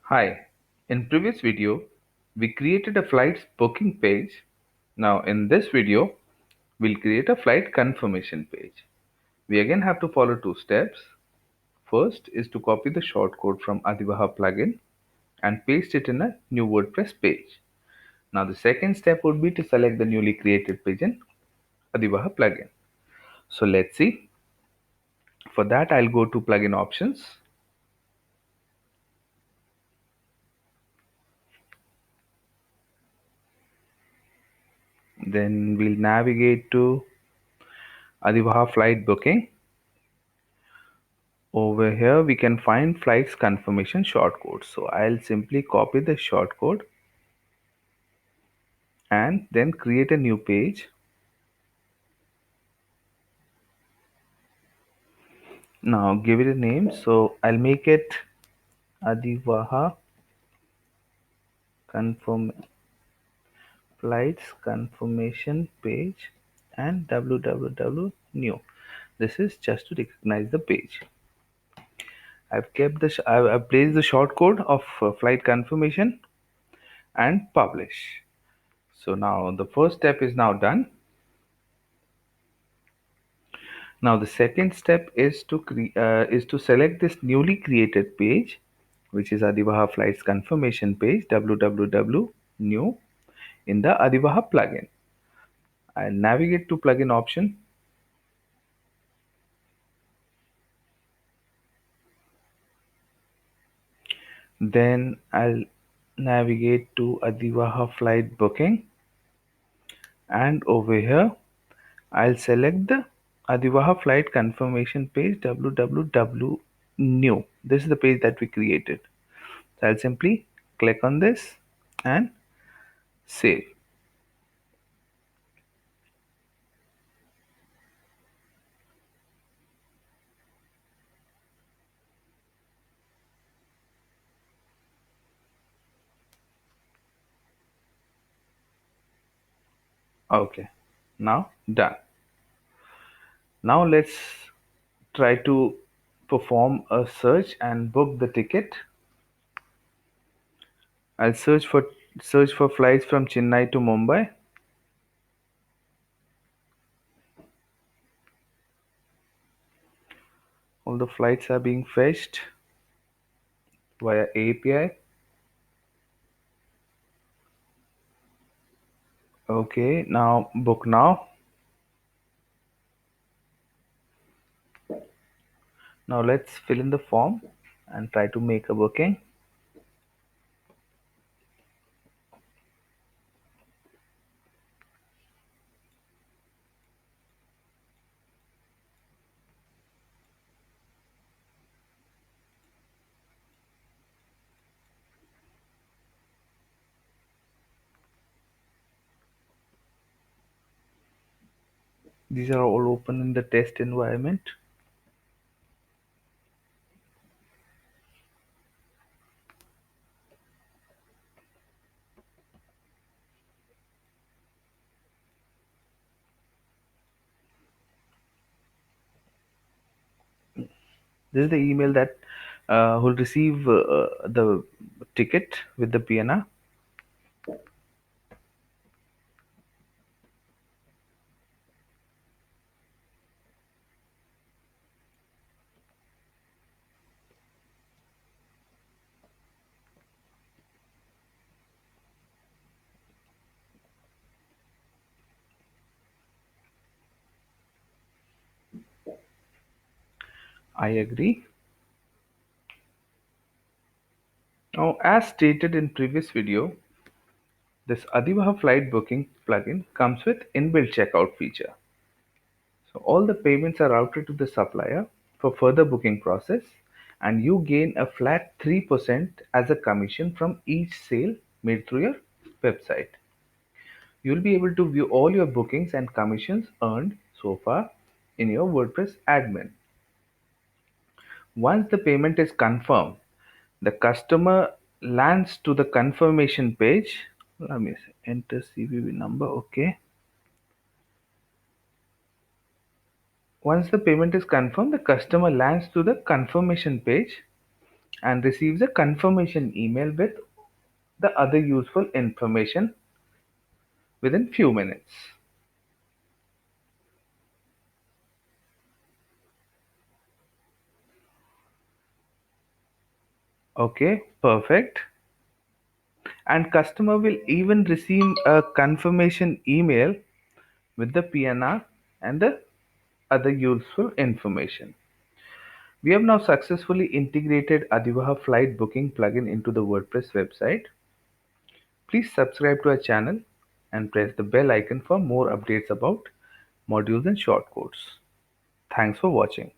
Hi, in previous video, we created a flight's booking page. Now in this video, we'll create a flight confirmation page. We again have to follow two steps. First is to copy the shortcode from Adivaha plugin and paste it in a new WordPress page. Now the second step would be to select the newly created page in Adivaha plugin. So let's see. For that, I'll go to plugin options. Then we'll navigate to Adivaha flight booking. Over here we can find flights confirmation shortcode. So I'll simply copy the shortcode and then create a new page. Now give it a name. So I'll make it Adivaha confirm flights confirmation page and www new. This is just to recognize the page. I've placed the shortcode of flight confirmation and publish. So now the first step is now done. Now the second step is to select this newly created page, which is Adivaha Flights confirmation page www new in the Adivaha plugin. I'll navigate to plugin option. Then I'll navigate to Adivaha flight booking, and over here I'll select the Adivaha flight confirmation page www new. This is the page that we created. So I'll simply click on this and save. Okay, now done. Now let's try to perform a search and book the ticket. I'll search for flights from Chennai to Mumbai. All the flights are being fetched via API. Okay, now book now. Now let's fill in the form and try to make a booking. These are all open in the test environment. This is the email that will receive the ticket with the PNR. I agree. Now, as stated in previous video, this Adivaha flight booking plugin comes with inbuilt checkout feature. So all the payments are routed to the supplier for further booking process, and you gain a flat 3% as a commission from each sale made through your website. You'll be able to view all your bookings and commissions earned so far in your WordPress admin. Once the payment is confirmed, the customer lands to the confirmation page. Let me enter CVV number. Okay. Once the payment is confirmed, the customer lands to the confirmation page and receives a confirmation email with the other useful information within few minutes. Okay, perfect. And customer will even receive a confirmation email with the PNR and the other useful information. We have now successfully integrated Adivaha flight booking plugin into the WordPress website. Please subscribe to our channel and press the bell icon for more updates about modules and shortcodes. Thanks for watching.